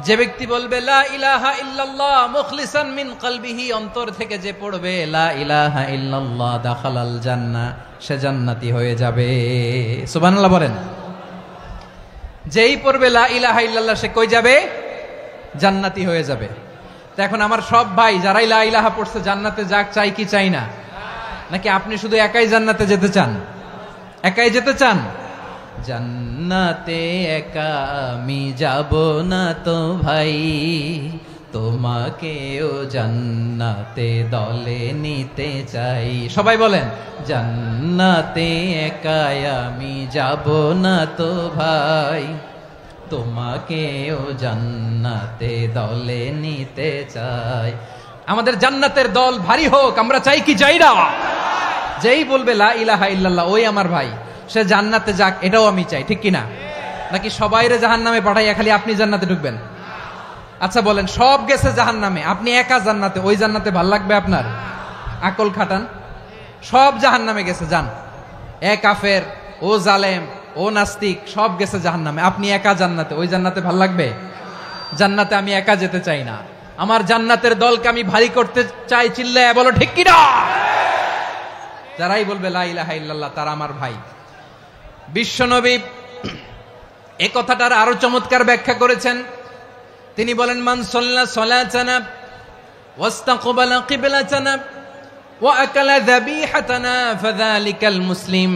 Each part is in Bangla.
যে ব্যক্তি বলবে লা ইলাহা ইল্লাল্লাহ মুখলিসান মিন কলবিহি, অন্তর থেকে যে পড়বে লা ইলাহা ইল্লাল্লাহ দাখালাল জান্নাহ, সে জান্নাতি হয়ে যাবে। সুবহানাল্লাহ বলেন। যেই পড়বে লা ইলাহা ইল্লাল্লাহ সে কই যাবে? জান্নাতি হয়ে যাবে। তো এখন আমার সব ভাই যারাই লা ইলাহা পড়ছে জান্নাতে যাক, চাই কি চাই না? নাকি আপনি শুধু একাই জান্নাতে যেতে চান? একাই যেতে চান? জান্নাতে একা আমি যাব না তো ভাই, তোমাকেও জান্নাতে দলে নিতে চাই। সবাই বলেন, জান্নাতে একা আমি যাব না তো ভাই, তোমাকেও জান্নাতে দলে নিতে চাই। আমাদের জান্নাতের দল ভারী হোক, আমরা চাই কি চাই না? যেই বলবে লা ইলাহা ইল্লাল্লাহ ওই আমার ভাই, সে জান্নাতে যাক, এটাও আমি চাই, ঠিক কিনা? নাকি সবাইরে জাহান্নামে পাঠাইয়া খালি আপনি জান্নাতে ঢুকবেন? আচ্ছা বলেন, সব গেছে জাহান্নামে, আপনি একা জান্নাতে, ওই জান্নাতে ভাল লাগবে আপনার? আকল খাটান। সব জাহান্নামে গেছে, যান। এ কাফের, ও জালেম, ও নাস্তিক, সব গেছে জাহান্নামে, আপনি একা জান্নাতে, ওই জান্নাতে ভাল লাগবে? জান্নাতে আমি একা যেতে চাই না, আমার জান্নাতের দলকে আমি ভারী করতে চাই। চিল্লায় বলো ঠিক কিনা? যারাই বলবে লা ইলাহা ইল্লাল্লাহ তারা আমার ভাই। বিশ্বনবী এই কথাটার আরো চমৎকার ব্যাখ্যা করেছেন। তিনি বলেন, মান সাল্লা সালাতানা ওয়াস্তাকবালা কিবলাতানা ওয়া আকালা যাবিহাতানা ফাযালিকাল মুসলিম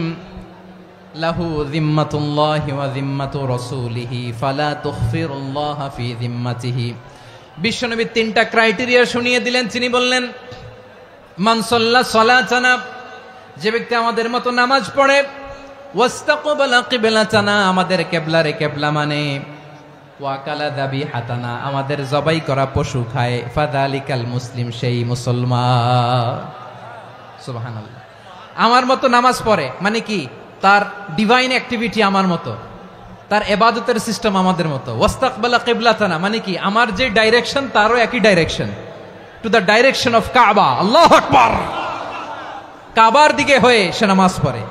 লাহু যিম্মাতুল্লাহি ওয়া যিম্মাতু রাসূলিহি ফালা তুখফিরুল্লাহ ফি যিম্মাতিহি। বিশ্বনবী তিনটা ক্রাইটেরিয়া শুনিয়ে দিলেন। তিনি বললেন, মান সাল্লা সালাতানা, যে ব্যক্তি আমাদের মতো নামাজ পড়ে, ওয়াস্তাকবালা কিবলাতানা, আমাদের কিবলারে কিবলা মানে, ওয়া আকালা যাবিহাতানা, আমাদের জবাই করা পশু খায়, ফাযালিকাল মুসলিম, সেই মুসলমান। সুবহানাল্লাহ। আমার মতো নামাজ পড়ে মানে কি? তার ডিভাইন অ্যাক্টিভিটি আমার মতো, তার ইবাদতের সিস্টেম আমাদের মতো। ওয়াস্তাকবালা কিবলাতানা মানে কি? আমার যে ডাইরেকশন তারও একই direction, to the direction of কাবা। আল্লাহু আকবার। কাবার দিকে হয়ে সে নামাজ পড়ে,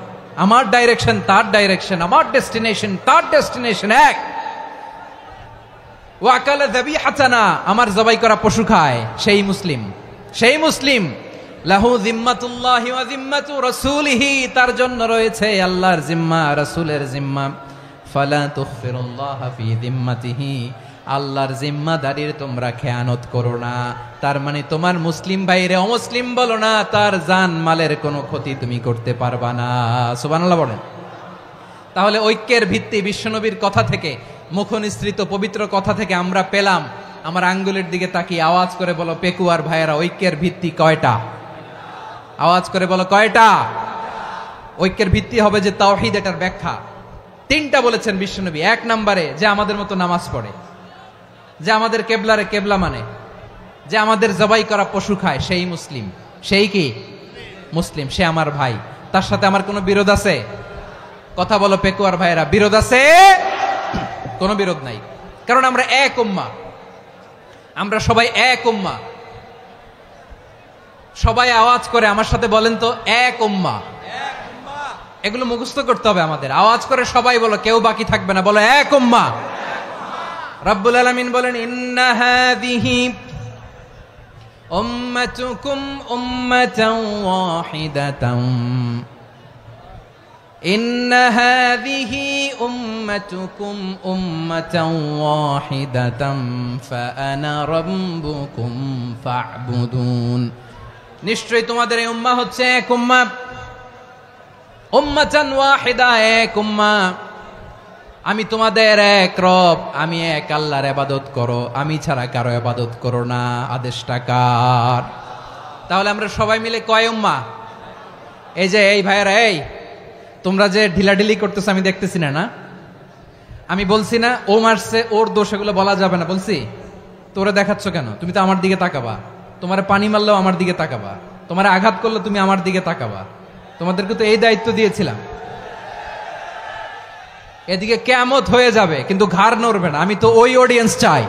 আমার ডাইরেকশন তার ডাইরেকশন, আমার ডেস্টিনেশন তার ডেস্টিনেশন এক। ওয়া আকালা যাবিহাতানা, আমার জবাই করা পশু খায়, সেই মুসলিম। সেই মুসলিম। লাহু যিম্মাতুল্লাহি ওয়া যিম্মাতু রাসূলিহি, তার জন্য রয়েছে আল্লাহর জিম্মা, রাসূলের জিম্মা। ফালা তুখফিরুল্লাহ ফি যিম্মাতিহি, আল্লাহর জিম্মাদারির তোমরা খেয়ানত করো না। তার মানে তোমার মুসলিম ভাইরে অমুসলিম বলো না, তার জান মালের কোনো ক্ষতি তুমি করতে পারবা না। সুবহানাল্লাহ বলেন। তাহলে ঐক্যের ভিত্তি বিশ্বনবীর কথা থেকে, মুখনিসৃত পবিত্র কথা থেকে আমরা পেলাম। আমার আঙ্গুলের দিকে তাকিয়ে আওয়াজ করে বলো পেকুয়ার ভাইয়েরা, ঐক্যের ভিত্তি কয়টা? আওয়াজ করে বলো কয়টা? ঐক্যের ভিত্তি হবে যে তাওহীদ, এটার ব্যাখ্যা তিনটা বলেছেন বিশ্বনবী। এক নম্বরে, যে আমাদের মতো নামাজ পড়ে, যে আমাদের কেবলারে কেবলা মানে, যে আমাদের জবাই করা পশু খায়, সেই মুসলিম। সেই কি? মুসলিম। সে আমার ভাই। তার সাথে আমার কোনো বিরোধ আছে? কথা বলো পেকুয়ার ভাইয়েরা, বিরোধ আছে? কোনো বিরোধ নাই, কারণ আমরা এক উম্মাহ, আমরা সবাই এক উম্মাহ। সবাই আওয়াজ করে আমার সাথে বলেন তো, এক উম্মাহ। এগুলো মুখস্থ করতে হবে আমাদের। আওয়াজ করে সবাই বলো, কেউ বাকি থাকবে না, বলো এক উম্মাহ। রব্বুল আলামিন বলেন, ইন্না হাযিহি উম্মাতুকুম উম্মাতান ওয়াহিদাতান, ইন্না হাযিহি উম্মাতুকুম উম্মাতান ওয়াহিদাতান ফাআনা রাব্বুকুম ফা'বুদুন। নিশ্চয়ই তোমাদের এই উম্মাহ হচ্ছে এক উম্মাহ, উম্মাতান ওয়াহিদা, এক উম্মাহ। আমি তোমাদের এক রব, আমি এক আল্লাহর ইবাদত করো, আমি ছাড়া কারো ইবাদত করো না। আদেশটা কার? তাহলে আমরা সবাই মিলে কয় উম্মাহ? এই যে এই ভাইয়েরা, এই তোমরা যে ঢিলাঢিলি করতেছো আমি দেখতেছি না। আমি বলছি না ও মারছে, ওর দোষ, এগুলো বলা যাবে না বলছি? তোরা দেখাচ্ছ কেন? তুমি তো আমার দিকে তাকাবা। তোমার পানি মারলেও আমার দিকে তাকাবা, তোমার আঘাত করলে তুমি আমার দিকে তাকাবা। তোমাদেরকে তো এই দায়িত্ব দিয়েছিলাম। এদিকে কিয়ামত হয়ে যাবে কিন্তু ঘাড় নড়বে না। আমি তো ওই অডিয়েন্স চাই।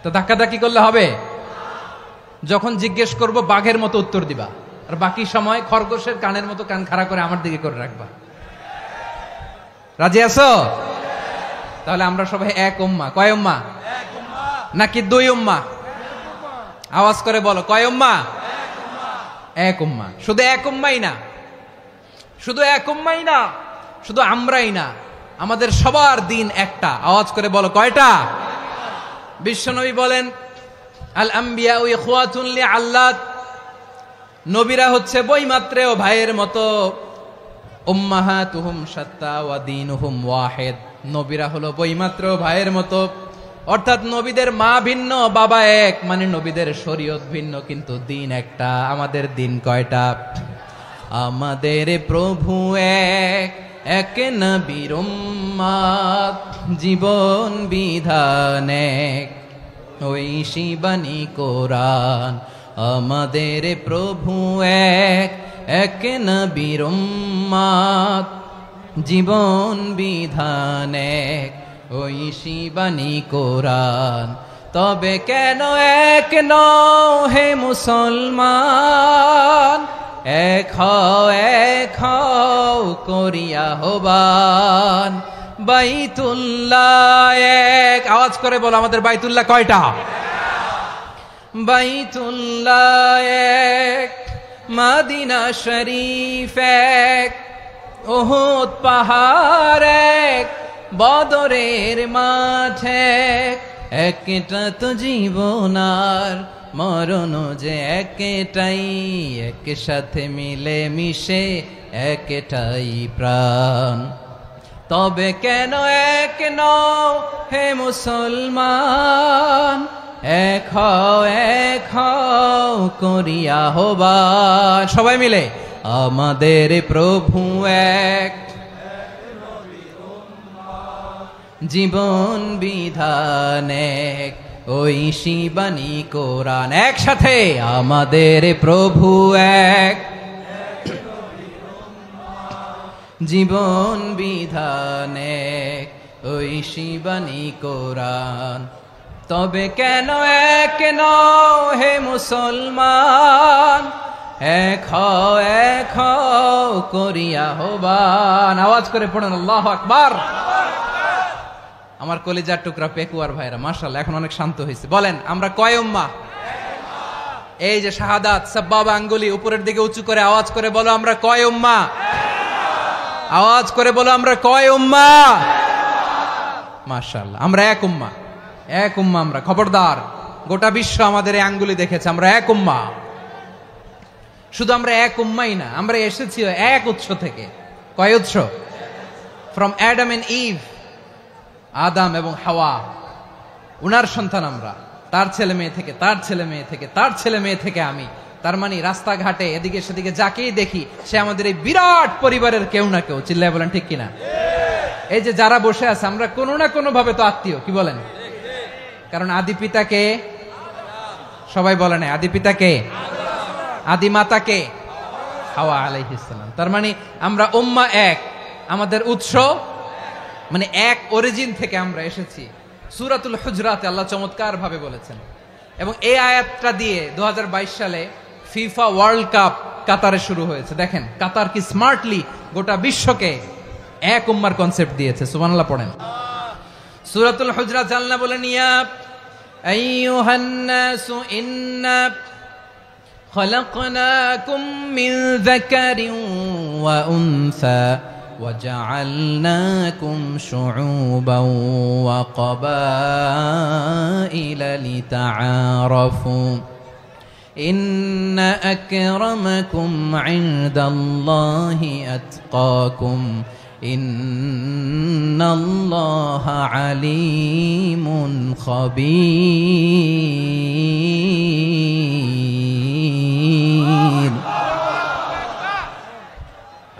তো ধাক্কাধাক্কি করলে হবে? যখন জিজ্ঞেস করব বাঘের মতো উত্তর দিবা, আর বাকি সময় খরগোশের কানের মতো কান খাড়া করে আমার দিকে করে রাখবা। রাজি আছো? তাহলে আমরা সবাই এক উম্মাহ। কয় উম্মাহ? নাকি দুই উম্মাহ? আওয়াজ করে বলো, কয় উম্মাহ? এক উম্মাহ। শুধু এক উম্মাই না, শুধু এক উম্মাই না, শুধু আমরাই না, আমাদের সবার দিন একটা। আওয়াজ করে বলো, কয়টা? বিশ্বনবী বলেন, আল আম্বিয়া ইখওয়াতুন লিআল্লাত, নবীরা হচ্ছে বৈমাত্রেয় ভাইয়ের মতো। উম্মাহাতুহুম শাত্তা ওয়া দীনুহুম ওয়াহিদ, নবীরা হলো বৈমাত্রেয় ভাইয়ের মতো। অর্থাৎ নবীদের মা ভিন্ন, বাবা এক, মানে নবীদের শরীয়ত ভিন্ন, কিন্তু দিন একটা। আমাদের দিন কয়টা? আমাদের প্রভু এক, এক নবীর উম্মত, জীবন বিধান এক, ঐশী বাণী কোরআন। আমাদের প্রভু এক, এক নবীর উম্মত, জীবন বিধান এক, ঐশী বাণী কোরআন। তবে কেন এক নও হে মুসলমান? এক হও করিয়া হবান। বাইতুল্লাহ এক, আওয়াজ করে বলো, আমাদের বাইতুল্লাহ কয়টা? বাইতুল্লাহ এক, মদিনা শরীফ এক, উহুদ পাহাড় এক, বদরের মাঠ এক। একটা তো জীবন আর মরণ যে একটাই, একসাথে মিলে মিশে একটাই প্রাণ। তবে কেন এক নও হে মুসলমান? এক হও করিয়া হবান। সবাই মিলে, আমাদের প্রভু এক, জীবন বিধান এক, ঐশী বাণী কোরআন। একসাথে, আমাদের প্রভু এক, জীবন বিধান এক, ঐশী বাণী কোরআন। তবে কেন এক নও হে মুসলমান? এক হও করিয়া হবান। আওয়াজ করে পড়েন আল্লাহু আকবার। আমার কলিজার টুকরা পেকুয়ার ভাইরা, মাশাআল্লাহ, এখন অনেক শান্ত হয়েছে। বলেন, আমরা কয় উম্মাহ? এই যে শাহাদাত, সাব্বাবা আঙ্গুলি উপরের দিকে উঁচু করে আওয়াজ করে বলো, আমরা কয় উম্মাহ? আওয়াজ করে বলো, আমরা কয় উম্মাহ? মাশাআল্লাহ, আমরা এক উম্মাহ, এক উম্মাহ আমরা। খবরদার, গোটা বিশ্ব আমাদের এই আঙ্গুলি দেখেছে, আমরা এক উম্মাহ। শুধু আমরা এক উম্মাই না, আমরা এসেছি এক উৎস থেকে। কয় উৎস? ফ্রম অ্যাডাম এন্ড ইভ, আদম এবং হাওয়া, উনার সন্তান আমরা। তার ছেলে মেয়ে থেকে, তার ছেলে মেয়ে থেকে, তার ছেলে মেয়ে থেকে আমি। তার মানে রাস্তাঘাটে এদিকে সেদিকে যাকেই দেখি, সে আমাদের এই বিরাট পরিবারের কেউ না কেউ। চিল্লায় বলেন ঠিক কিনা? এই যে যারা বসে আছে, আমরা কোনো না কোনো ভাবে তো আত্মীয়। কি বলেন? কারণ আদি পিতাকে, সবাই বলে না, আদি পিতাকে, আদি মাতাকে, হাওয়া আলাইহিস সালাম। তার মানে আমরা উম্মাহ এক, আমাদের উৎস মানে এক অরিজিন থেকে আমরা এসেছি। সূরাতুল হুজরাতে আল্লাহ চমৎকার ভাবে বলেছেন। এবং এই আয়াতটা দিয়ে 2022 সালে ফিফা ওয়ার্ল্ড কাপ কাতারে শুরু হয়েছে। দেখেন কাতার কি স্মার্টলি গোটা বিশ্বকে এক উম্মার কনসেপ্ট দিয়েছে। সুবহানাল্লাহ পড়েন। সূরাতুল হুজরাত আল্লাহ বলেন, ইয়া আইয়ুহান নাসু ইন্না খলাকনাকুম মিন যাকারিন ওয়া উনসা وجعلناكم شعوبا وقبائل لتعارفوا إن أكرمكم عند الله أتقاكم إن الله عليم خبير।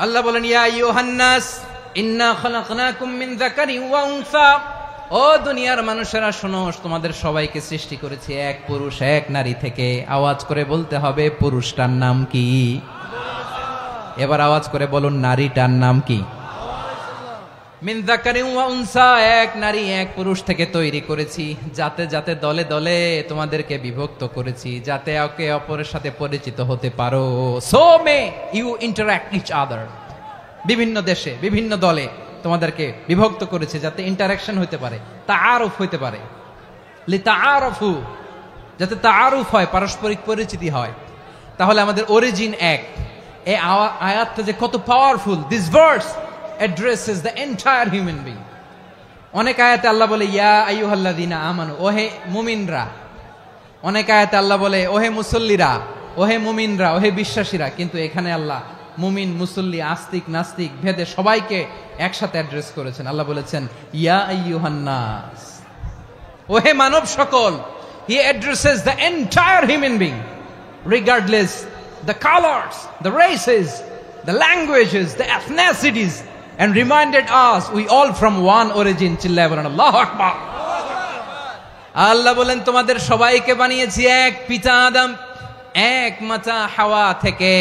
আল্লাহ বলেন, ইয়া আইয়ুহান নাস ইন্না খালাকনাকুম মিন যাকারিন ওয়া উনসা, ও দুনিয়ার মানুষেরা শোনো, তোমাদের সবাইকে সৃষ্টি করেছি এক পুরুষ এক নারী থেকে। আওয়াজ করে বলতে হবে, পুরুষটার নাম কি? এবার আওয়াজ করে বলুন, নারীটার নাম কি? মিন যাকারিন ওয়া উনসা, এক নারী এক পুরুষ থেকে তৈরি করেছি। যাতে যাতে দলে দলে তোমাদেরকে বিভক্ত করেছি, যাতে একে অপরের সাথে পরিচিত হতে পারো। So may you interact each other. বিভিন্ন দেশে বিভিন্ন দলে তোমাদেরকে বিভক্ত করেছে যাতে ইন্টারাকশন হইতে পারে, তাআরুফ হইতে পারে, লিতাআরাফু, যাতে তাআরুফ হয়, পারস্পরিক পরিচিতি হয়। তাহলে আমাদের অরিজিন এক। এই আয়াতটা যে কত powerful! This verse addresses the entire human being. অনেক আয়াতে আল্লাহ বলে ইয়া আইয়ুহাল্লাযীনা আমানু, ওহে মুমিনরা। অনেক আয়াতে আল্লাহ বলে ওহে মুসল্লিরা, ওহে মুমিনরা, ওহে বিশ্বাসীরা। কিন্তু এখানে আল্লাহ মুমিন, মুসল্লি, আস্তিক, নাস্তিক ভেদে সবাইকে একসাথে অ্যাড্রেস করেছেন। আল্লাহ বলেছেন ইয়া আইয়ুহান নাস, ওহে মানব সকল। হি addresses the entire human being regardless the colors, the races, the languages, the ethnicities, and reminded us we all from one origin. চিল্লায় বলেন আল্লাহু আকবার। আল্লাহ বলেন তোমাদের সবাইকে বানিয়েছি এক পিতা আদম, এক মাতা হাওয়া থেকে,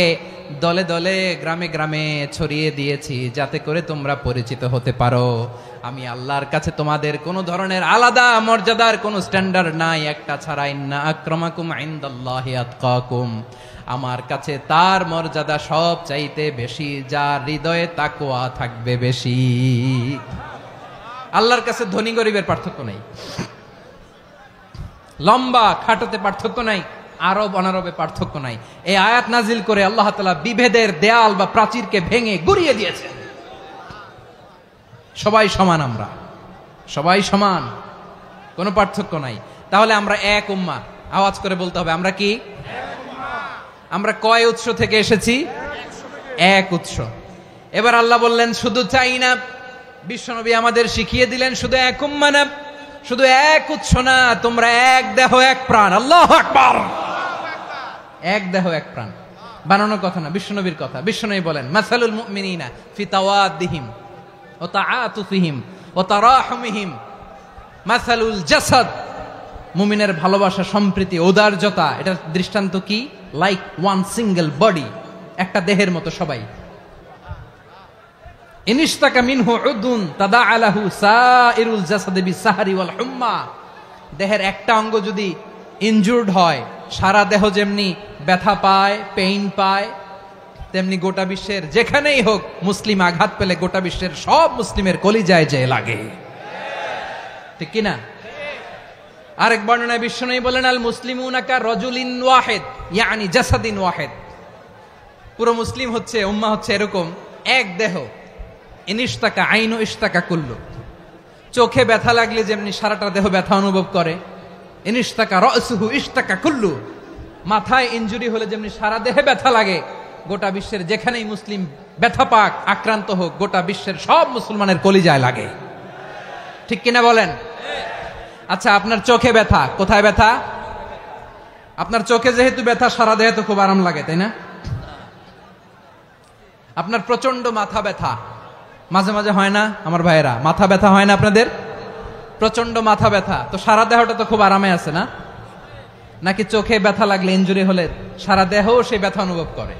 দলে দলে গ্রামে গ্রামে ছড়িয়ে দিয়েছি যাতে করে তোমরা পরিচিত হতে পারো। আমি আল্লাহর কাছে তোমাদের কোন ধরনের আলাদা মর্যাদার কোন স্ট্যান্ডার্ড নাই একটা ছাড়া। ইন্না আক্রামাকুম ইনদাল্লাহি আতকাকুম, আমার কাছে তার মর্যাদা সব চাইতে বেশি যার হৃদয়ে তাকওয়া থাকবে বেশি। আল্লাহর কাছে ধনী গরিবের পার্থক্য নাই, লম্বা খাটোতে পার্থক্য নাই, আরব অনারবে পার্থক্য নাই। এই আয়াত নাজিল করে আল্লাহ তাআলা বিভেদের দেয়াল বা প্রাচীরকে ভেঙে গুড়িয়ে দিয়েছেন। সবাই সমান, আমরা সবাই সমান, কোনো পার্থক্য নাই। তাহলে আমরা এক উম্মাহ। আওয়াজ করে বলতে হবে আমরা কি? আমরা কয় উৎস থেকে এসেছি? এক উৎস। এবার আল্লাহ বললেন শুধু চাই না, বিশ্বনবী আমাদের শিখিয়ে দিলেন শুধু এক উম্মাহ না, শুধু এক উৎস না, তোমরা এক দেহ এক প্রাণ। আল্লাহু আকবার। এক দেহ এক প্রাণ, বানানোর কথা না, বিশ্বনবীর কথা। বিশ্বনবী বলেন মাসালুল মুমিনিনা ফি তাওয়াদ্দিহিম ওয়া তাআতুফিহিম ওয়া তারাহুমিহিম মাসালুল জাসাদ। মুমিনের ভালোবাসা, সম্প্রীতি, ঔদার্যতা, এটার দৃষ্টান্ত কি? লাইক ওয়ান সিঙ্গেল বডি, একটা দেহের মতো সবাই। ইনিশতাকা মিনহু উদুন তাদাআ লাহু সাইরুল জাসাদি বিসাহরি ওয়াল হুম্মা। দেহের একটা অঙ্গ যদি ইনজুর্ড হয়, সারা দেহ যেমনি ব্যথা পায়, পেইন পায়, তেমনি গোটা বিশ্বের যেখানেই হোক মুসলিম আঘাত পেলে গোটা বিশ্বের সব মুসলিমের কলিজায় যে লাগে, ঠিক কিনা? আরেক বর্ণনায় বিশ্বনবী বলেন আল মুসলিমুনা কা রাজুলিন ওয়াহিদ ইয়ানি জাসাদিন ওয়াহিদ। পুরো মুসলিম হচ্ছে, উম্মাহ হচ্ছে এরকম এক দেহ। ইনিশতাকা আইনু ইশতাকা কুল্লু। চোখে ব্যথা লাগলে যেমনি সারাটা দেহ ব্যথা অনুভব করে, ইনিশতাকা রাসুহু ইশতাকা কুল্লু। মাথায় ইনজুরি হলে যেমনি সারা দেহে ব্যথা লাগে, গোটা বিশ্বের যেখানেই মুসলিম ব্যথা পাক, আক্রান্ত হোক, গোটা বিশ্বের সব মুসলমানের কলিজায় লাগে, ঠিক কিনা বলেন? আচ্ছা, আপনার চোখে ব্যথা, কোথায় ব্যথা? আপনার চোখে যেহেতু ব্যথা, সারা দেহে তো খুব আরাম লাগে, তাই না? আপনার প্রচন্ড মাথা ব্যথা মাঝে মাঝে হয় না আমার ভাইয়েরা? মাথা ব্যথা হয় না আপনাদের? প্রচন্ড মাথা ব্যথা, তো সারা দেহটা তো খুব আরামে আছে না? নাকি চোখে ব্যথা লাগলে, ইনজুরি হলে সারা দেহ সেই ব্যথা অনুভব করে?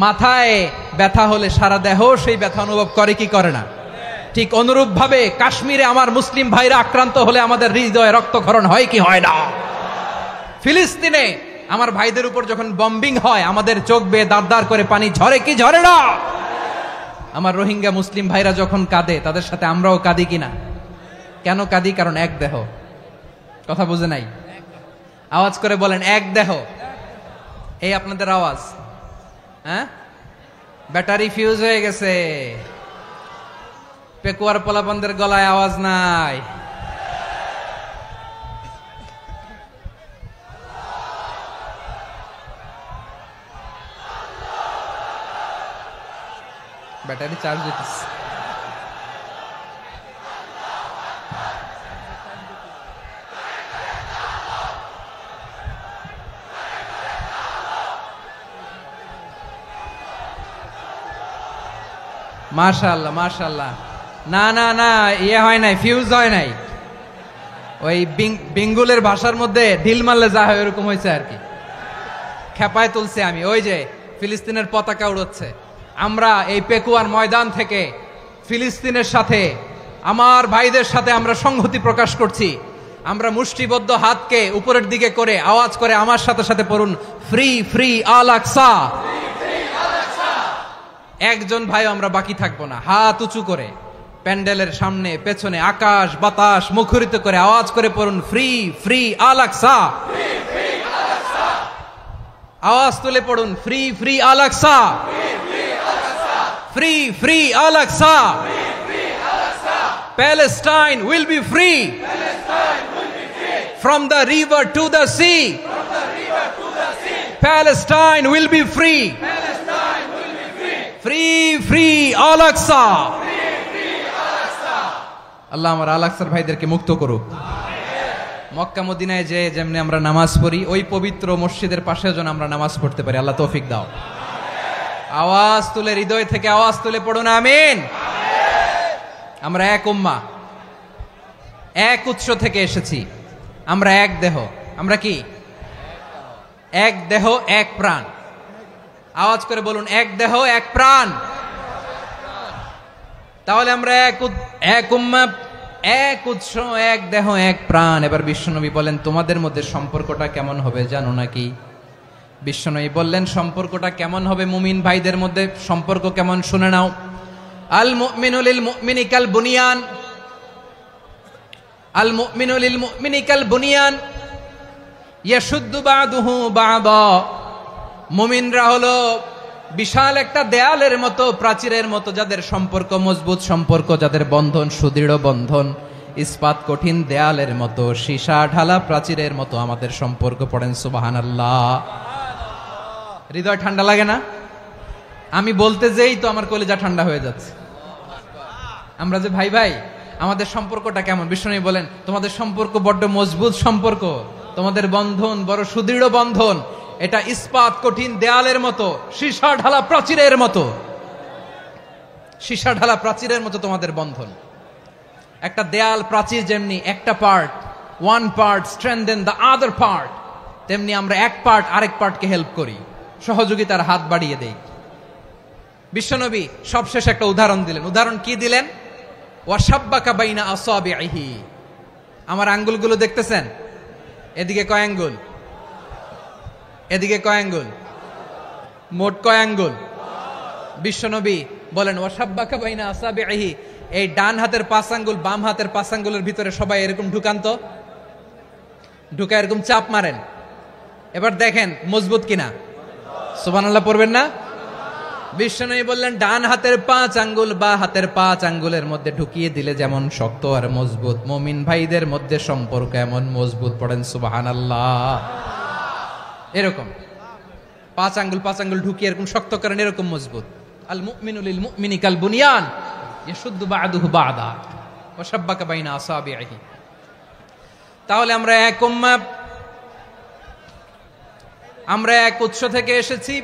মাথায় ব্যথা হলে সারা দেহ সেই ব্যথা অনুভব করে কি করে না? ঠিক অনুরূপ ভাবে কাশ্মীরে আমার মুসলিম ভাইরা আক্রান্ত হলে আমাদের হৃদয়ে রক্তক্ষরণ হয় কি হয় না? ফিলিস্তিনে আমার ভাইদের উপর যখন বম্বিং হয়, আমাদের চোখ বেয়ে দাঁড় দাঁড় করে পানি ঝরে কি ঝরে না? আমার রোহিঙ্গা মুসলিম ভাইরা যখন কাঁদে, তাদের সাথে আমরাও কাঁদি কিনা? কেন কাঁদি? কারণ এক দেহ। কথা বুঝে নাই? আওয়াজ করে বলেন এক দেহ। এই আপনাদের আওয়াজ, হ্যাঁ? ব্যাটারি ফিউজ হয়ে গেছে, পেকুয়ার পোলাপানদের গলায় আওয়াজ নাই। ব্যাটারি চার্জ দিতেছে। মাশাআল্লাহ মাশাআল্লাহ। না না না, ইয়ে হয় নাই, ফিউজ হয় নাই। ওই বেঙ্গলের ভাষার মধ্যে ঢিল মারলে যা হয় এরকম হয়েছে আর কি। খেপায় তুলছে আমি। ওই যে ফিলিস্তিনের পতাকা উড়াচ্ছে, আমরা এই পেকুয়ার ময়দান থেকে ফিলিস্তিনের সাথে, আমার ভাইদের সাথে আমরা সংহতি প্রকাশ করছি। আমরা মুষ্টিবদ্ধ হাতকে উপরের দিকে করে আওয়াজ করে আমার সাথে সাথে পড়ুন, ফ্রি ফ্রি আল আকসা। একজন ভাই আমরা বাকি থাকবো না, হাত উঁচু করে প্যান্ডেলের সামনে পেছনে আকাশ বাতাস মুখরিত করে আওয়াজ করে পড়ুন, ফ্রি ফ্রি আল আকসা। আওয়াজ তুলে পড়ুন, free free Al Aqsa, free free Al Aqsa. Palestine will be free from the river to the sea. Palestine will be free. Free free Al Aqsa. আল্লাহ আমার আল আকসার ভাইদেরকে মুক্ত করুক। মক্কা মদিনায় যে যেমনি আমরা নামাজ পড়ি, ওই পবিত্র মসজিদের পাশে যেন আমরা নামাজ পড়তে পারি। আল্লাহ তৌফিক দাও। আওয়াজ তুলে, হৃদয় থেকে আওয়াজ তুলে পড়ুন আমিন। আমরা এক উম্মাহ, এক উৎস থেকে এসেছি। আমরা এক দেহ। আমরা কি? এক দেহ এক প্রাণ। আওয়াজ করে বলুন, এক দেহ এক প্রাণ। তাহলে আমরা এক উম্মাহ, এক উৎস, এক দেহ এক প্রাণ। এবার বিশ্বনবী বলেন, তোমাদের মধ্যে সম্পর্কটা কেমন হবে জানো নাকি? বিশ্বনবী বললেন, সম্পর্কটা কেমন হবে মুমিন ভাইদের মধ্যে? সম্পর্ক কেমন শুনে নাও। আল মুমিনু লিল মুমিনি কাল বুনিয়ান, আল মুমিনু লিল মুমিনি কাল বুনিয়ান ইয়াশুদ্দু বাদুহু বাদা। মুমিনরা হলো বিশাল একটা দেয়ালের মতো, প্রাচীরের মতো, যাদের সম্পর্ক মজবুত সম্পর্ক, যাদের বন্ধন সুদৃঢ় বন্ধন, ইস্পাত কঠিন দেয়ালের মতো, সীসা ঢালা প্রাচীরের মতো আমাদের সম্পর্ক। পড়েন সুবহানাল্লাহ। হৃদয় ঠান্ডা লাগে না? আমি বলতে যেই তো আমার কলিজা ঠান্ডা হয়ে যাচ্ছে। আমরা যে ভাই ভাই, আমাদের সম্পর্কটা কেমন? বিষ্ণু বলেন, তোমাদের সম্পর্ক বড্ড মজবুত সম্পর্ক, তোমাদের বন্ধন বড় সুদৃঢ় বন্ধন, এটা ইস্পাত কঠিন দেয়ালের মতো, সীসা ঢালা প্রাচীরের মতো, সীসা ঢালা প্রাচীরের মতো তোমাদের বন্ধন। একটা দেয়াল প্রাচীর যেমনি একটা part, one part strengthen the other part, তেমনি আমরা এক পার্ট আরেক পার্টকে হেল্প করি, সহযোগিতার হাত বাড়িয়ে দেই। বিশ্বনবী সবশেষ একটা উদাহরণ দিলেন। উদাহরণ কি দিলেন? ওয়াশাব্বাকা বাইনা আসাবিহি। আমার আঙ্গুলগুলো দেখতেছেন? এদিকে কয় আঙ্গুল, এদিকে কয় আঙ্গুল, মোট কয় আঙ্গুল? বিশ্বনবী বলেন, ওয়াশাব্বাকা বাইনা আসাবিহি। এই ডান হাতের 5 আঙ্গুল বাম হাতের 5 আঙ্গুলের ভিতরে সবাই এরকম ঢুকান্ত, ঢুকা এরকম চাপ মারেন। এবার দেখেন মজবুত কিনা। সুবহানাল্লাহ পড়বেন না? বিশ্বনবী বললেন, ডান হাতের 5 আঙ্গুল বা হাতের 5 আঙ্গুলের মধ্যে ঢুকিয়ে দিলে যেমন শক্ত আর মজবুত, মুমিন ভাইদের মধ্যে সম্পর্ক এমন মজবুত। পড়েন সুবহানাল্লাহ। এরকম 5 আঙ্গুল ঢুকিয়ে এরকম শক্ত করেন, এরকম মজবুত। আল মুমিনু লিল মুমিনি কাল বুনিয়ান ইয়াশুদ্দু বাদুহু বাদা ওয়া শাব্বাকা বাইনা আসাবিহি। তাহলে আমরা এক উম্মাহ, আমরা এক উৎস থেকে এসেছি,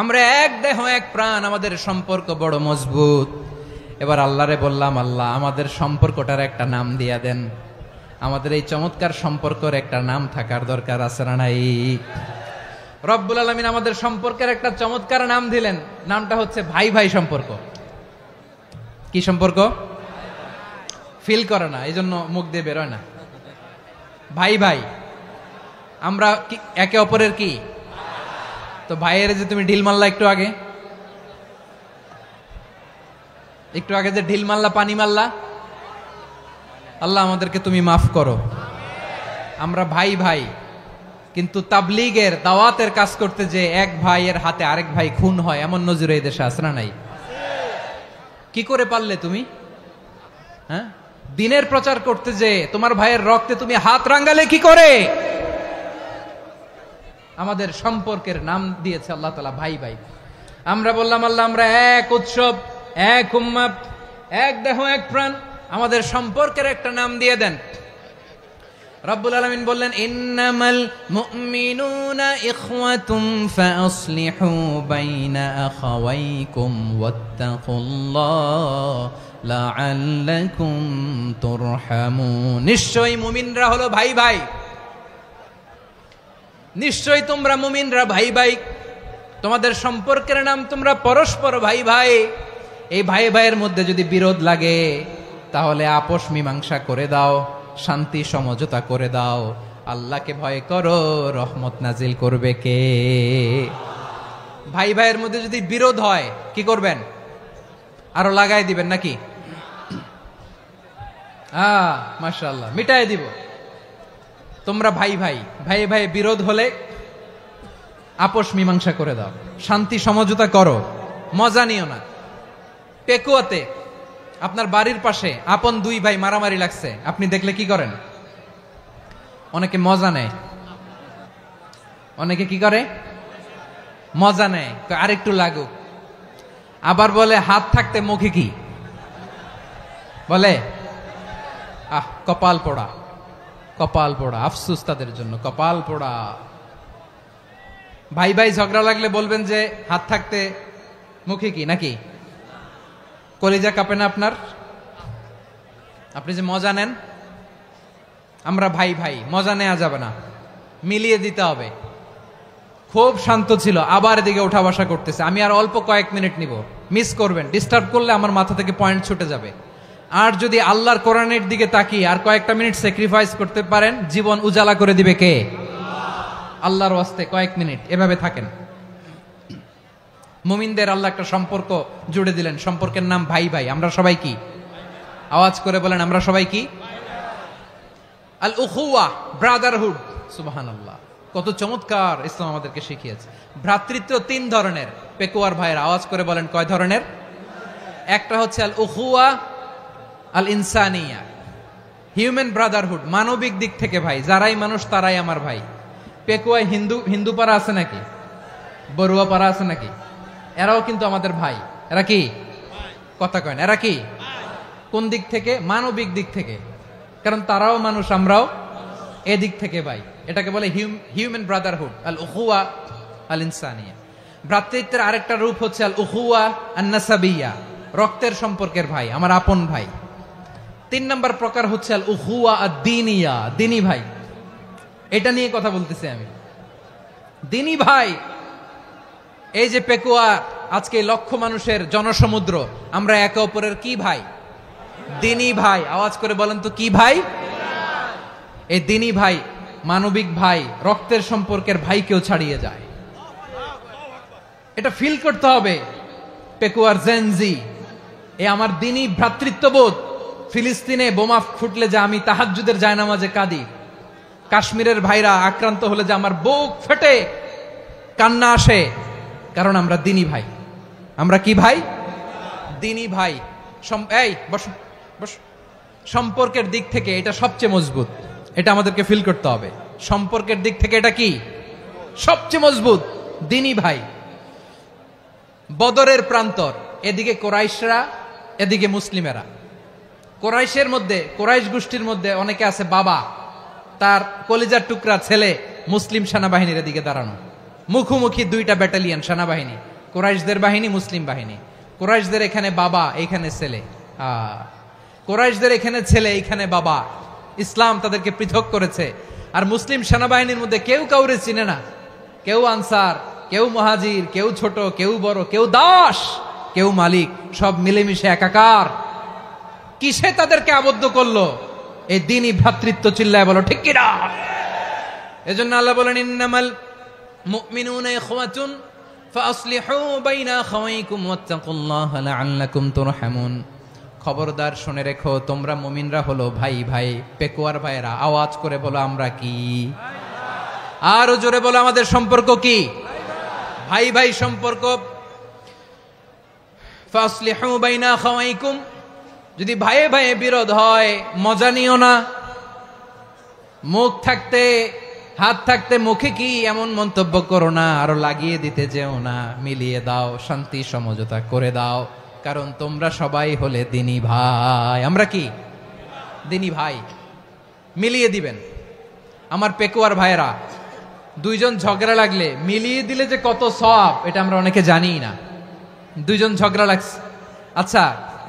আমরা এক দেহ এক প্রাণ, আমাদের সম্পর্ক বড় মজবুত। এবার আল্লাহরে বললাম, আল্লাহ আমাদের সম্পর্কটার একটা নাম দিয়া দেন। আমাদের এই চমৎকার সম্পর্কের একটা নাম থাকার দরকার আছে না নাই? রব্বুল আলামিন আমাদের সম্পর্কের একটা চমৎকার নাম দিলেন। নামটা হচ্ছে ভাই ভাই সম্পর্ক। কি সম্পর্ক? ফিল করে না, এই জন্য মুখ দিয়ে বেরোয় না। ভাই ভাই, আমরা একে অপরের কি? তো ভাইয়ের যে তুমি ঢিল মারলা একটু আগে, যে ঢিল মারলা, পানি মারলা, আল্লাহ আমাদেরকে তুমি মাফ করো। আমরা ভাই ভাই, কিন্তু তাবলীগের দাওয়াতের কাজ করতে যে এক ভাইয়ের হাতে আরেক ভাই খুন হয়, এমন নজির এই দেশে আছে না নাই? কি করে পারলে তুমি? হ্যাঁ, দিনের প্রচার করতে যে তোমার ভাইয়ের রক্তে তুমি হাত রাঙ্গালে কি করে? আমাদের সম্পর্কের নাম দিয়েছে আল্লাহ তাআলা ভাই ভাই। আমরা বললাম, আল্লাহ আমরা এক উৎসব, এক উম্মাহ, এক দেহ এক প্রাণ, আমাদের সম্পর্কের একটা নাম দিয়ে দেন। রব্বুল আলামিন বললেন, ইন্নামাল মুমিনুনা ইখওয়াতুম ফাসলিহু বাইনা আখাওয়াইকুম ওয়াত্তাকুল্লাহ লাআল্লাকুম তুরহামুন। নিশ্চয়ই মুমিনরা হলো ভাই ভাই, নিশ্চয়ই তোমরা মুমিনরা ভাই ভাই, তোমাদের সম্পর্কের নাম তোমরা পরস্পর ভাই ভাই। এই ভাই ভাইয়ের মধ্যে যদি বিরোধ লাগে তাহলে আপোষ মীমাংসা করে দাও, শান্তি সমঝোতা করে দাও। আল্লাহকে ভয় করো, রহমত নাজিল করবে কে? ভাই ভাইয়ের মধ্যে যদি বিরোধ হয় কি করবেন? আরো লাগাই দিবেন নাকি? মাশাআল্লাহ, মিটাই দিব। তোমরা ভাই ভাই ভাই ভাই বিরোধ হলে আপোষ মীমাংসা করে দাও, শান্তি সমঝোতা করো, মজা নিও না। পেকুয়াতে আপনার বাড়ির পাশে আপন দুই ভাই মারামারি লাগছে, আপনি দেখলে কি করেন? অনেকে মজা নেয়, অনেকে কি করে? মজা নেয়, আরেকটু লাগুক। আবার বলে হাত থাকতে মুখে কি বলে? কপাল পোড়া, কপাল পোড়া, আফসোস তাদের জন্য, কপাল পোড়া। ভাই ভাই ঝগড়া লাগলে বলবেন যে হাত থাকতে মুখে কি, নাকি? কলিজা কাঁপে না আপনার? আপনি যে মজা নেন। আমরা ভাই ভাই, মজা নেওয়া যাবে না, মিলিয়ে দিতে হবে। খুব শান্ত ছিল, আবার এদিকে ওঠা বসা করতেছে। আমি আর অল্প কয়েক মিনিট নিব, মিস করবেন। ডিস্টার্ব করলে আমার মাথা থেকে পয়েন্ট ছুটে যাবে। আর যদি আল্লাহর কোরআনের দিকে তাকিয়ে আর কয়েকটা মিনিট স্যাক্রিফাইস করতে পারেন, জীবন উজালা করে দিবে কে? আল্লাহর ওয়াস্তে কয়েক মিনিট এভাবে থাকেন। মুমিনদের আল্লাহ একটা সম্পর্ক জুড়ে দিলেন, সম্পর্কের নাম ভাই ভাই। আমরা সবাই কি? আওয়াজ করে বলেন, আমরা সবাই কি? আল উখুয়া, ব্রাদারহুড। সুবহানাল্লাহ, কত চমৎকার ইসলাম আমাদেরকে শিখিয়েছে। ভ্রাতৃত্ব তিন ধরনের। পেকুয়ার ভাইয়ের আওয়াজ করে বলেন, কয় ধরনের? একটা হচ্ছে আল উখুয়া আল ইনসানিয়া, হিউম্যান ব্রাদারহুড, মানবিক দিক থেকে ভাই। যারাই মানুষ তারাই আমার ভাই। পেকুয়ায় হিন্দু পাড়া আছে নাকি? বড়ুয়া পাড়া আছে নাকি? এরাও কিন্তু আমাদের ভাই। এরা কি? কথা কয় না, এরা কি? কোন দিক থেকে? মানবিক দিক থেকে। কারণ তারাও মানুষ, আমরাও এদিক থেকে ভাই। এটাকে বলে হিউম্যান ব্রাদারহুড, আল উখুয়া আল ইনসানিয়া। ভ্রাতৃত্বের আরেকটা রূপ হচ্ছে আল উখুয়া আন নাসাবিয়া, রক্তের সম্পর্কের ভাই, আমার আপন ভাই। 3 নম্বর প্রকার হচ্ছে আল উখুয়া আদ-দীনিয়া, দিনী ভাই। এটা নিয়ে কথা বলতেছি আমি। দিনী ভাই, এই যে পেকুয়া, আজকে লক্ষ মানুষের জনসমুদ্র, আমরা একে অপরের কি ভাই? দিনী ভাই। আওয়াজ করে বলেন তো, কি ভাই? এই দিনী ভাই, মানবিক ভাই, রক্তের সম্পর্কের ভাইকেও ছাড়িয়ে যায়। এটা ফিল করতে হবে। পেকুয়ার জেনজি, এ আমার দিনী ভ্রাতৃত্ববোধ। ফিলিস্তিনে বোমা ফুটলে যে আমি তাহাজ্জুদের জায়নামাজে কাঁদি, কাশ্মীরের ভাইরা আক্রান্ত হলে যে আমার বুক ফেটে কান্না আসে, কারণ আমরা দিনী ভাই। আমরা কি ভাই? দিনী ভাই। এই বস বস। সম্পর্কের দিক থেকে এটা সবচেয়ে মজবুত। এটা আমাদেরকে ফিল করতে হবে। সম্পর্কের দিক থেকে এটা কি? সবচেয়ে মজবুত, দিনী ভাই। বদরের প্রান্তর, এদিকে কোরাইশরা, এদিকে মুসলিমেরা। কোরাইশের মধ্যে, কোরাইশ গোষ্ঠীর মধ্যে অনেকে আছে বাবা, তার কলিজার টুকরা ছেলে মুসলিম সেনাবাহিনীর এদিকে দাঁড়ানো, মুখোমুখি দুইটা ব্যাটালিয়ন সেনাবাহিনী, কোরাইশদের বাহিনী, মুসলিম বাহিনী। কোরাইশদের এখানে বাবা, এইখানে ছেলে। কোরাইশদের এখানে ছেলে, এইখানে বাবা। ইসলাম তাদেরকে পৃথক করেছে। আর মুসলিম সেনাবাহিনীর মধ্যে কেউ কাউরে চিনে না। কেউ আনসার, কেউ মুহাজির, কেউ ছোট, কেউ বড়, কেউ দাস, কেউ মালিক, সব মিলেমিশে একাকার। কিসে তাদেরকে আবদ্ধ করলো? এই দ্বীনি ভ্রাতৃত্ব। চিল্লায় বলো ঠিক কিনা? এজন্য আল্লাহ বলেন, ইন্নামাল মুমিনুনা ইখওয়াতুন ফাসলিহু বাইনা আখাওয়াইকুম ওয়াত্তাকুল্লাহা লাআল্লাকুম তুরহামুন। খবরদার শুনে রেখো, তোমরা মুমিনরা হলো ভাই ভাই। পেকুয়ার ভাইরা আওয়াজ করে বলো, আমরা কি? আরো জোরে বলো, আমাদের সম্পর্ক কি? ভাই ভাই সম্পর্ক। ফাসলিহু বাইনা আখাওয়াইকুম, যদি ভাইয়ে ভাইয়ে বিরোধ হয় মজা নিও না। মুখ থাকতে, হাত থাকতে মুখে কি এমন মন্তব্য করো না, আরো লাগিয়ে দিতে যেও না। মিলিয়ে দাও, শান্তি সমঝোতা করে দাও, কারণ তোমরা সবাই হলে দিনী ভাই। আমরা কি? দিনী ভাই। মিলিয়ে দিবেন। আমার পেকুয়ার ভাইয়েরা, দুইজন ঝগড়া লাগলে মিলিয়ে দিলে যে কত সওয়াব, এটা আমরা অনেকে জানি না। দুইজন ঝগড়া লাগছে, আচ্ছা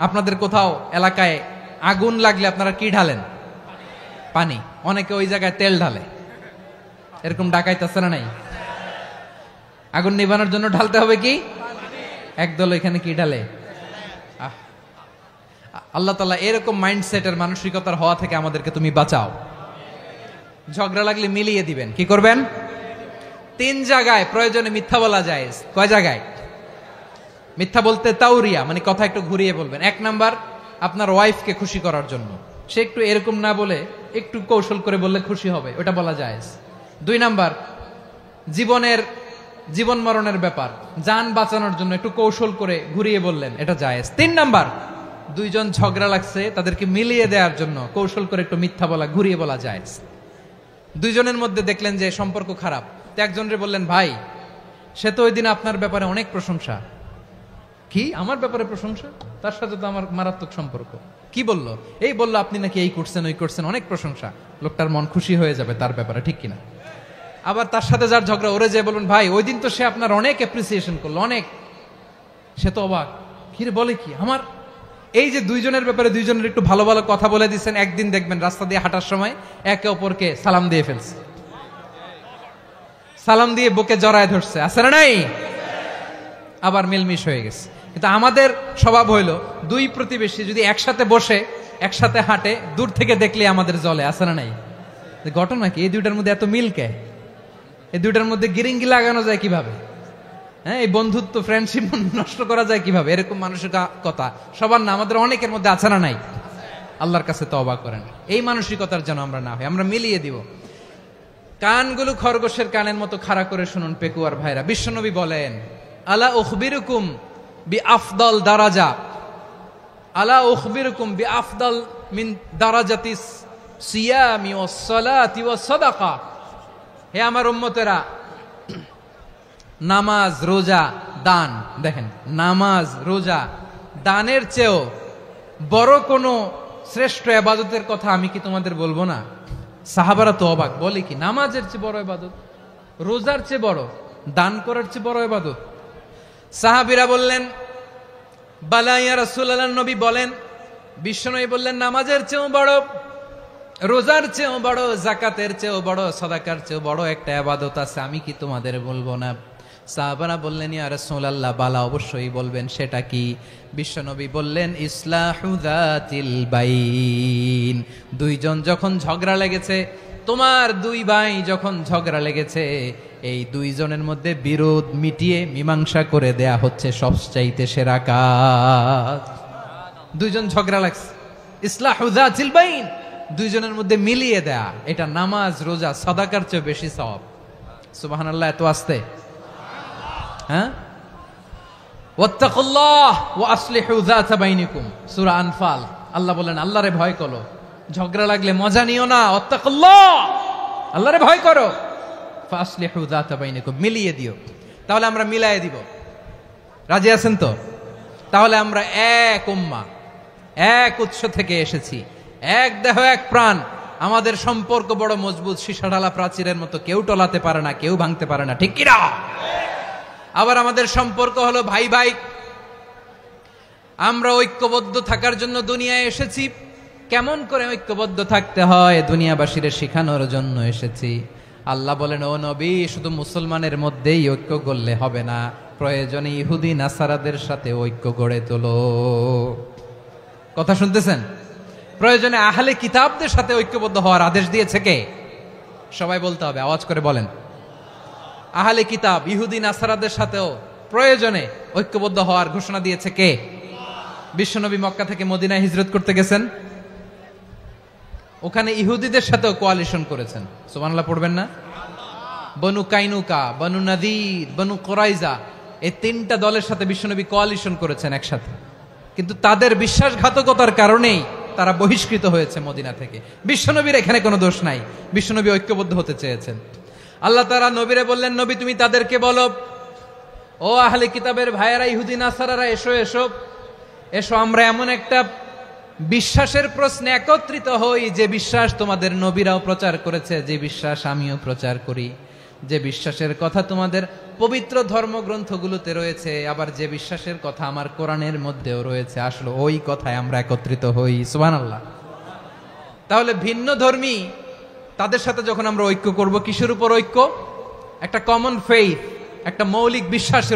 আপনাদের কোথাও এলাকায় আগুন লাগলে আপনারা কি ঢালেন? পানি। অনেকে ওই জায়গায় তেল ঢালে। এরকম ডাকাইতেছে না? নাই? আগুন নিভানোর জন্য ঢালতে হবে কি? একদল এখানে কি ঢালে? আল্লাহ তাআলা এরকম মাইন্ডসেটের, মানসিকতার হওয়া থেকে আমাদেরকে তুমি বাঁচাও। ঝগড়া লাগলে মিলিয়ে দিবেন। কি করবেন? 3 জায়গায় প্রয়োজনে মিথ্যা বলা যায়। কয় জায়গায়? মিথ্যা বলতে তাউরিয়া, মানে কথা একটু ঘুরিয়ে বলবেন। 1 নাম্বার, আপনার ওয়াইফকে খুশি করার জন্য, সে একটু এরকম না বলে একটু কৌশল করে বললে খুশি হবে, ওটা বলা যায়। 2 নাম্বার, জীবন মরণের ব্যাপার, জান বাঁচানোর জন্য একটু কৌশল করে ঘুরিয়ে বললেন, এটা জায়েজ। 3 নাম্বার, 2 জন ঝগড়া লাগছে, তাদেরকে মিলিয়ে দেওয়ার জন্য কৌশল করে একটু মিথ্যা বলা, ঘুরিয়ে বলা জায়েজ। 2 জনের মধ্যে দেখলেন যে সম্পর্ক খারাপ, তো একজনরে বললেন, ভাই সে তো ওই দিন আপনার ব্যাপারে অনেক প্রশংসা। কি আমার ব্যাপারে প্রশংসা? তার সাথে তো আমার মারাত্মক সম্পর্ক। কি বললো? এই বললো আপনি নাকি এই করছেন ওই করছেন, অনেক প্রশংসা। লোকটার মন খুশি হয়ে যাবে তার ব্যাপারে, ঠিক কিনা? আবার তার সাথে যার ঝগড়া, ওরে যে বলুন, ভাই ওই দিন তো সে আপনার অনেক অ্যাপ্রিসিয়েশন করলো, অনেক। সে তো অবাক, কিরে বলে কি আমার? এই যে 2 জনের ব্যাপারে 2 জনের একটু ভালো ভালো কথা বলে দিচ্ছেন, একদিন দেখবেন রাস্তা দিয়ে হাঁটার সময় একে অপরকে সালাম দিয়ে ফেলছে, সালাম দিয়ে বুকে জড়ায় ধরছে, আছে না নাই? আবার মিলমিশ হয়ে গেছে। কিন্তু আমাদের স্বভাব হইল 2 প্রতিবেশী যদি একসাথে বসে একসাথে হাঁটে, দূর থেকে দেখলে আমাদের জলে, আছে না নাই? ঘটনা কি? এই 2টার মধ্যে এত মিল কে? এই 2টার মধ্যে গিরিঙ্গি লাগানো যায় কিভাবে? হ্যাঁ, এই বন্ধুত্ব ফ্রেন্ডশিপ নষ্ট করা যায় কিভাবে? এরকম মানসিকতা সবার না, আমাদের অনেকের মধ্যে আছে না নাই? আল্লাহর কাছে তওবা করেন, এই মানসিকতার যেন আমরা না হই, আমরা মিলিয়ে দিব। কানগুলো খরগোশের কানের মতো খাড়া করে শুনুন পেকুয়ার ভাইরা। বিশ্বনবী বলেন, আলা উখবিরুকুম বিআফদাল দারাজা, আলা উখবিরুকুম বিআফদাল মিন দারাজাতিস সিয়ামি ওয়াস সালাতি ওয়াস সাদাকা। হে আমার উম্মতেরা, নামাজ, রোজা, দান, দেখেন নামাজ, রোজা, দানের চেয়েও বড় কোনো শ্রেষ্ঠ ইবাদতের কথা আমি কি তোমাদের বলবো না? সাহাবারা তো অবাক, বলে কি নামাজের চেয়ে বড় ইবাদত, রোজার চেয়ে বড়, দান করার চেয়ে বড় ইবাদত? সাহাবীরা বললেন, বালা ইয়া রাসূলুল্লাহ। নবী বলেন, বিশ্বনবী বললেন, নামাজের চেয়েও বড়, রোজার চেয়েও বড়, যাকাতের চেয়েও বড়, সাদাকার চেয়েও বড় একটা ইবাদত আছে, আমি কি তোমাদের বলবো না? সাহাবারা বললেন, ইয়া রাসূলুল্লাহ, বালা অবশ্যই বলবেন, সেটা কি? বিশ্বনবী বললেন, ইসলাহু যাতিল বাইন। 2 জন যখন ঝগড়া লেগেছে, তোমার 2 ভাই যখন ঝগড়া লেগেছে, এই 2 জনের মধ্যে বিরোধ মিটিয়ে মীমাংসা করে দেয়া হচ্ছে সবচাইতে সেরা কাজ। 2 জন ঝগড়া লাগছে, ইসলাহু যাতিল বাইন, 2 জনের মধ্যে মিলিয়ে দেয়া, এটা নামাজ, রোজা, সাদাকার চেয়ে বেশি সওয়াব। সুবহানাল্লাহ, এত আস্তে? হ্যাঁ, ওয়াত্তাকুল্লাহ ওয়া আসলিহু যাতা বাইনিকুম, সূরা আনফাল। আল্লাহ বলেন, আল্লাহরে ভয় করো, ঝগড়া লাগলে মজা নিও না, ওয়াত্তাকুল্লাহ, আল্লাহরে ভয় করো, ফাসলিহু যাতা বাইনিকুম, মিলিয়ে দিও। তাহলে আমরা মিলায়ে দিব, রাজি আছেন তো? তাহলে আমরা এক উম্মাহ, এক উৎস থেকে এসেছি, এক দেহ এক প্রাণ, আমাদের সম্পর্ক বড় মজবুত, সীসাঢালা প্রাচীরের মতো, কেউ টলাতে পারে না, কেউ ভাঙতে পারে না, ঠিক কি না? আবার আমাদের সম্পর্ক হলো ভাই ভাই, আমরা ঐক্যবদ্ধ থাকার জন্য দুনিয়ায় এসেছি। কেমন করে ঐক্যবদ্ধ থাকতে হয় দুনিয়াবাসীর শেখানোর জন্য এসেছি। আল্লাহ বলেন, ও নবী, শুধু মুসলমানের মধ্যেই ঐক্য গড়লে হবে না, প্রয়োজনে ইহুদি নাসারাদের সাথে ঐক্য গড়ে তোলো। কথা শুনতেছেন? প্রয়োজনে আহলে কিতাবদের সাথে ঐক্যবদ্ধ হওয়ার আদেশ দিয়েছে কে? সবাই বলতে হবে, আওয়াজ করে বলেন। আহলে কিতাব ইহুদি নাসারাদের সাথেও প্রয়োজনে ঐক্যবদ্ধ হওয়ার ঘোষণা দিয়েছে কে? বিশ্বনবী মক্কা থেকে মদিনায় হিজরত করতে গেছেন, ওখানে ইহুদিদের সাথেও কোয়ালিশন করেছেন। সুবহানাল্লাহ পড়বেন না? বনু কাইনুকা, বনু নাদির, বনু কুরাইজা, এই 3টা দলের সাথে বিশ্বনবী কোয়ালিশন করেছেন একসাথে। কিন্তু তাদের বিশ্বাসঘাতকতার কারণেই তারা বহিষ্কৃত হয়েছে মদিনা থেকে। বিশ্বনবীর এখানে কোনো দোষ নাই, বিশ্বনবী ঐক্যবদ্ধ হতে চেয়েছেন। আল্লাহ তাআলা নবীরে বললেন, নবী তুমি তাদেরকে বলো, ও আহলে কিতাবের ভাইয়েরা, ইহুদি নাসারারা, এসো এসো এসো, আমরা এমন একটা বিশ্বাসের প্রশ্নে একত্রিত হই, যে বিশ্বাস তোমাদের নবীরাও প্রচার করেছে, যে বিশ্বাস আমিও প্রচার করি, যে বিশ্বাসের কথা তোমাদের পবিত্র ধর্মগ্রন্থগুলোতে রয়েছে, আবার যে বিশ্বাসের কথা আমার কোরআনের মধ্যেও রয়েছে, আসলে ওই কথায় আমরা একত্রিত হই। সুবহানাল্লাহ। তাহলে ভিন্ন ধর্মী তাদের সাথে যখন আমরা ঐক্য করব, কিসের উপর ঐক্য? একটা কমন ফেইথ, একটা মৌলিক বিশ্বাসের